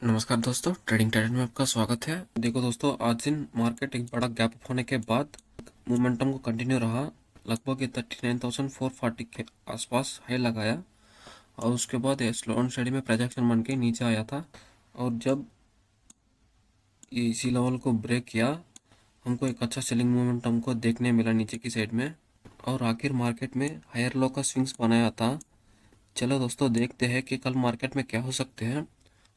नमस्कार दोस्तों, trading talent में आपका स्वागत है। देखो दोस्तों, आज दिन मार्केट एक बड़ा गैप अप होने के बाद मोमेंटम को कंटिन्यू रहा। लगभग ये 39,440 के आसपास हाई लगाया और उसके बाद ये स्लो एंड स्टडी में प्रोजेक्शन बन के नीचे आया था। और जब ये इसी लेवल को ब्रेक किया, हमको एक अच्छा सेलिंग मोमेंटम को देखने मिला नीचे की साइड में, और आखिर मार्केट में हायर लो का स्विंग्स बनाया था। चलो दोस्तों, देखते हैं कि कल मार्केट में क्या हो सकते हैं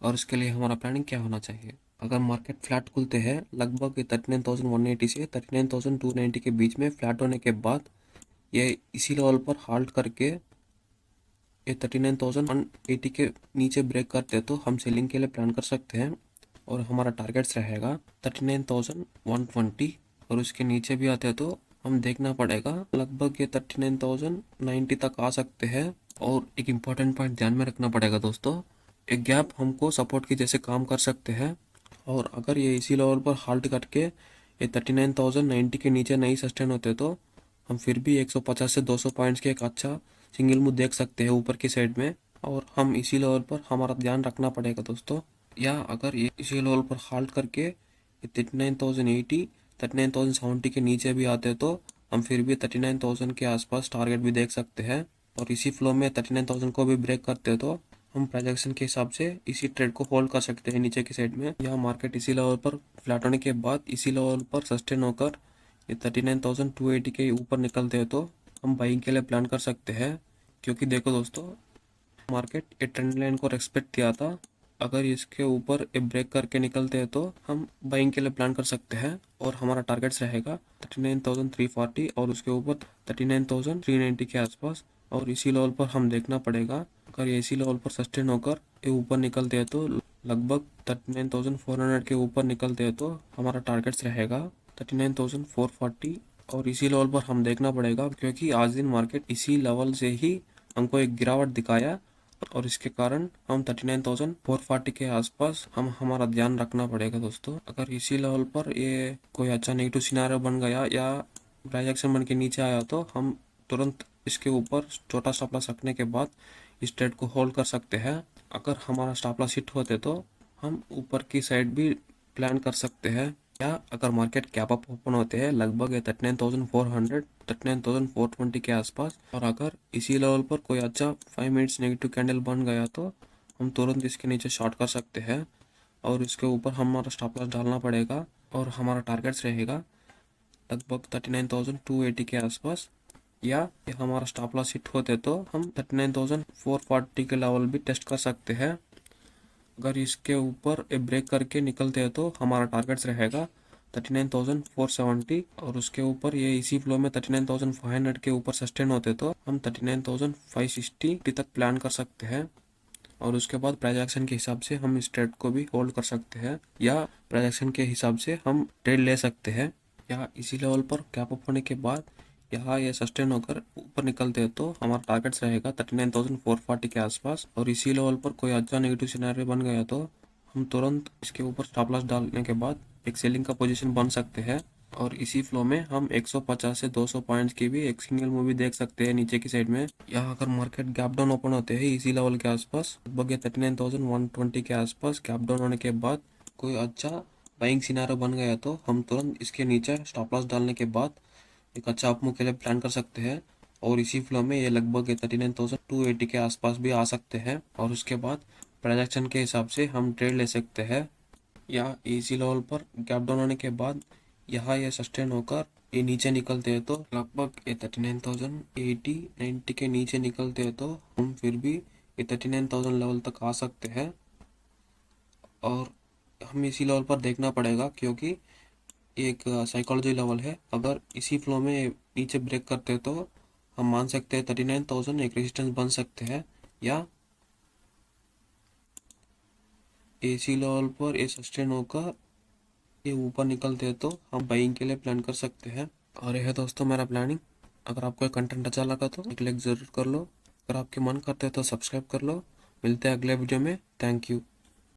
और इसके लिए हमारा प्लानिंग क्या होना चाहिए। अगर मार्केट फ्लैट खुलते हैं लगभग 39,180 से 39,290 के बीच में फ्लैट होने के बाद ये इसी लेवल पर हाल्ट करके ये 39,180 के नीचे ब्रेक करते तो हम सेलिंग के लिए प्लान कर सकते हैं। और हमारा टारगेट्स रहेगा 39,120, और उसके नीचे भी आते हैं तो हम देखना पड़ेगा, लगभग ये 39,090 तक आ सकते हैं। और एक इम्पॉर्टेंट पॉइंट ध्यान में रखना पड़ेगा दोस्तों, एक गैप हमको सपोर्ट की जैसे काम कर सकते हैं, और अगर ये इसी लेवल पर हाल्ट करके ये 39,090 के नीचे नहीं सस्टेन होते तो हम फिर भी 150 से 200 पॉइंट्स के एक अच्छा सिंगल मूव देख सकते हैं ऊपर की साइड में। और हम इसी लेवल पर हमारा ध्यान रखना पड़ेगा दोस्तों। या अगर ये इसी लेवल पर हाल्ट करके ये 39,080 39,070 के नीचे भी आते तो हम फिर भी 39,000 के आसपास टारगेट भी देख सकते हैं। और इसी फ्लो में 39,000 को भी ब्रेक करते तो हम प्रोजेक्शन के हिसाब से इसी ट्रेड को होल्ड कर सकते हैं नीचे की साइड में। यह मार्केट इसी लेवल पर फ्लैट होने के बाद इसी लेवल पर सस्टेन होकर ये 39,280 के ऊपर निकलते हैं तो हम बाइंग के लिए प्लान कर सकते हैं। क्योंकि देखो दोस्तों, मार्केट ये ट्रेंड लाइन को रेस्पेक्ट किया था। अगर इसके ऊपर ये ब्रेक करके निकलते हैं तो हम बाइंग के लिए प्लान कर सकते हैं, और हमारा टारगेट्स रहेगा 39,340 और उसके ऊपर 39,390 के आसपास। और इसी लेवल पर हम देखना पड़ेगा, अगर ये इसी लेवल पर सस्टेन होकर ये ऊपर निकलते हैं तो लगभग 39,400 के ऊपर निकलते हैं तो हमारा टारगेट्स रहेगा 39,440। और इसी लेवल पर हम देखना पड़ेगा, क्योंकि आज दिन मार्केट इसी लेवल से ही हमको एक गिरावट दिखाया, और इसके कारण हम 39,440 के आसपास हम हमारा ध्यान रखना पड़ेगा दोस्तों। अगर इसी लेवल पर ये कोई अच्छा नेगेटिव सिनारियो बन गया या प्राइजेक्शन बन के नीचे आया तो हम तुरंत इसके ऊपर छोटा स्टॉप लॉस रखने के बाद इस ट्रेड को होल्ड कर सकते हैं। अगर हमारा स्टॉप लॉस हिट होते तो हम ऊपर की साइड भी प्लान कर सकते हैं। या अगर मार्केट कैप अप ओपन होते हैं लगभग 39,400 39,420 के आसपास, और अगर इसी लेवल पर कोई अच्छा 5 मिनट्स नेगेटिव कैंडल बन गया तो हम तुरंत इसके नीचे शॉर्ट कर सकते हैं, और इसके ऊपर हमारा स्टॉप लॉस डालना पड़ेगा। और हमारा टारगेट्स रहेगा लगभग 39,280 के आसपास। या ये हमारा स्टॉप लॉस हिट होते तो हम 39,440 के लेवल भी टेस्ट कर सकते हैं। अगर इसके ऊपर एक ब्रेक करके निकलते हैं तो हमारा टारगेट्स रहेगा 39,470, और उसके ऊपर ये इसी फ्लो में 39,500 के ऊपर सस्टेन होते तो हम 39,560 तक प्लान कर सकते हैं। और उसके बाद प्राइजेक्शन के हिसाब से हम इस ट्रेड को भी होल्ड कर सकते हैं, या प्राइजेक्शन के हिसाब से हम ट्रेड ले सकते हैं। या इसी लेवल पर कैप अप होने के बाद यहाँ ये सस्टेन होकर ऊपर निकलते हैं तो हमारा टारगेट्स रहेगा 39,440 के आसपास। और इसी लेवल पर कोई अच्छा नेगेटिव सिनेरियो बन गया तो हम तुरंत इसके ऊपर स्टॉप लॉस डालने के बाद एक सेलिंग का पोजीशन बन सकते हैं। और इसी फ्लो में हम 150 से 200 पॉइंट्स की भी एक सिंगल मूवी देख सकते हैं नीचे की साइड में। यहाँ अगर मार्केट गैप डाउन ओपन होते हैं इसी लेवल के आसपास लगभग 39,120 के आसपास गैप डाउन होने के बाद कोई अच्छा बाइंग सिनारियो बन गया तो हम तुरंत इसके नीचे स्टॉप लॉस डालने के बाद एक अच्छा अपमूव के लिए प्लान कर सकते हैं। और इसी फ्लो में ये लगभग 39,280 के आसपास भी आ सकते हैं, और उसके बाद प्रोजेक्शन के हिसाब से हम ट्रेड ले सकते हैं। या इसी लेवल पर गैप डाउन होने के बाद यहाँ ये सस्टेन होकर ये नीचे निकलते हैं तो लगभग ये 39,080 90 के नीचे निकलते हैं तो हम फिर भी ये 39,000 लेवल तक आ सकते हैं। और हम इसी लेवल पर देखना पड़ेगा, क्योंकि एक साइकोलॉजी लेवल है। अगर इसी फ्लो में नीचे ब्रेक करते हैं तो हम मान सकते हैं 39,000 एक रेजिस्टेंस बन सकते हैं। या इसी लेवल पर ये सस्टेन होकर ये ऊपर निकलते हैं तो हम बाइंग के लिए प्लान कर सकते हैं। और यह है दोस्तों मेरा प्लानिंग। अगर आपको ये कंटेंट अच्छा लगा तो एक लाइक ज़रूर कर लो। अगर आपके मन करते हैं तो सब्सक्राइब कर लो। मिलते हैं अगले वीडियो में। Thank you.